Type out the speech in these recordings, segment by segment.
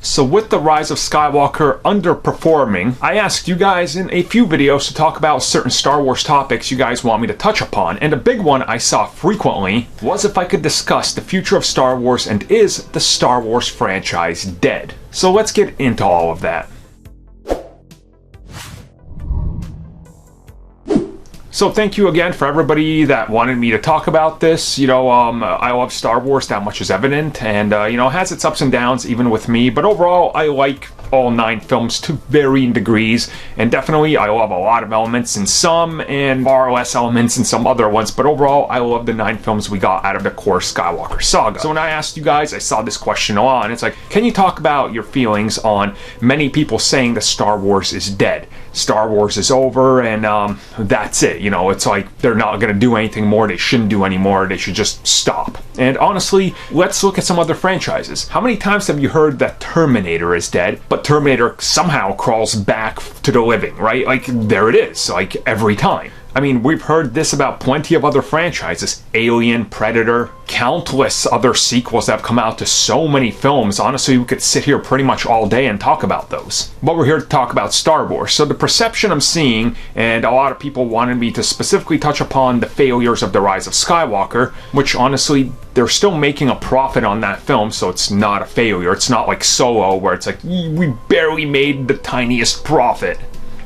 So with the Rise of Skywalker underperforming, I asked you guys in a few videos to talk about certain Star Wars topics you guys want me to touch upon, and a big one I saw frequently was if I could discuss the future of Star Wars and is the Star Wars franchise dead? So let's get into all of that. So thank you again for everybody that wanted me to talk about this. I love Star Wars, that much is evident, and it has its ups and downs even with me, but overall I like all 9 films to varying degrees, and definitely I love a lot of elements in some and far less elements in some other ones, but overall I love the 9 films we got out of the core Skywalker saga. So when I asked you guys, I saw this question a lot, and it's like, can you talk about your feelings on many people saying that Star Wars is dead? Star Wars is over and that's it. It's like they're not going to do anything more, they shouldn't do anymore, they should just stop. And honestly, let's look at some other franchises. How many times have you heard that Terminator is dead, but Terminator somehow crawls back to the living, right? Like, there it is, like every time. I mean, we've heard this about plenty of other franchises. Alien, Predator, countless other sequels that have come out to so many films. Honestly, we could sit here pretty much all day and talk about those. But we're here to talk about Star Wars. So the perception I'm seeing, and a lot of people wanted me to specifically touch upon the failures of The Rise of Skywalker, which honestly, they're still making a profit on that film, so it's not a failure. It's not like Solo, where it's like, we barely made the tiniest profit.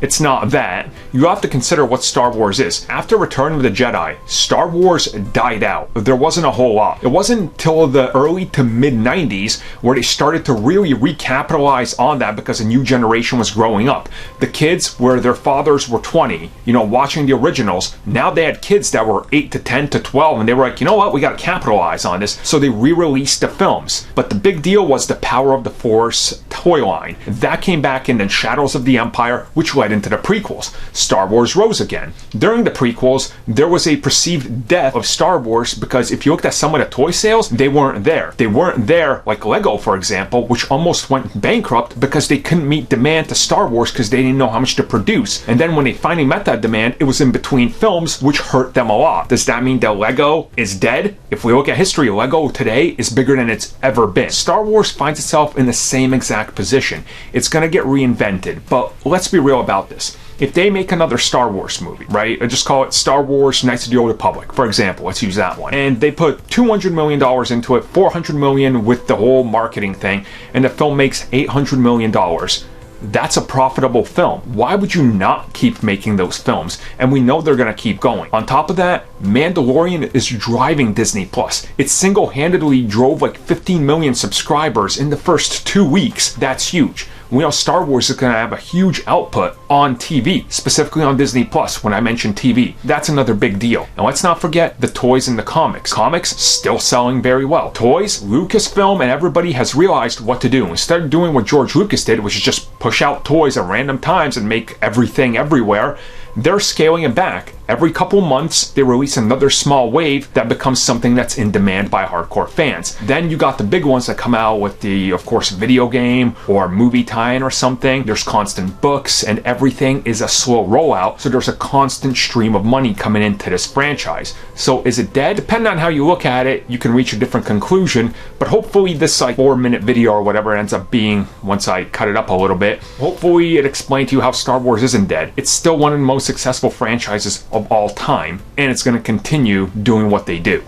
It's not that. You have to consider what Star Wars is. After Return of the Jedi, Star Wars died out. There wasn't a whole lot. It wasn't until the early to mid-90s where they started to really recapitalize on that because a new generation was growing up. The kids, where their fathers were 20, watching the originals, now they had kids that were 8 to 10 to 12, and they were like, you know what, we gotta capitalize on this. So they re-released the films. But the big deal was the Power of the Force toy line. That came back in then Shadows of the Empire, which led into the prequels. Star Wars rose again. During the prequels, there was a perceived death of Star Wars because if you looked at some of the toy sales, they weren't there. They weren't there, like Lego, for example, which almost went bankrupt because they couldn't meet demand to Star Wars because they didn't know how much to produce. And then when they finally met that demand, it was in between films, which hurt them a lot. Does that mean that Lego is dead? If we look at history, Lego today is bigger than it's ever been. Star Wars finds itself in the same exact position. It's going to get reinvented, but let's be real about this. If they make another Star Wars movie, right? I just call it Star Wars Knights of the Old Republic, for example. Let's use that one. And they put $200 million into it, $400 million with the whole marketing thing, and the film makes $800 million. That's a profitable film. Why would you not keep making those films? And we know they're going to keep going. On top of that, Mandalorian is driving Disney+. It single-handedly drove like 15 million subscribers in the first 2 weeks. That's huge. We know Star Wars is going to have a huge output on TV, specifically on Disney+. When I mention TV, that's another big deal. And let's not forget the toys and the comics. Comics still selling very well. Toys, Lucasfilm, and everybody has realized what to do. Instead of doing what George Lucas did, which is just push out toys at random times and make everything everywhere, they're scaling it back. Every couple months, they release another small wave that becomes something that's in demand by hardcore fans. Then you got the big ones that come out with the, of course, video game or movie tie-in or something. There's constant books and everything is a slow rollout. So there's a constant stream of money coming into this franchise. So is it dead? Depending on how you look at it, you can reach a different conclusion. But hopefully this 4-minute video or whatever it ends up being, once I cut it up a little bit, hopefully it explained to you how Star Wars isn't dead. It's still one of the most successful franchises of all time, and it's going to continue doing what they do.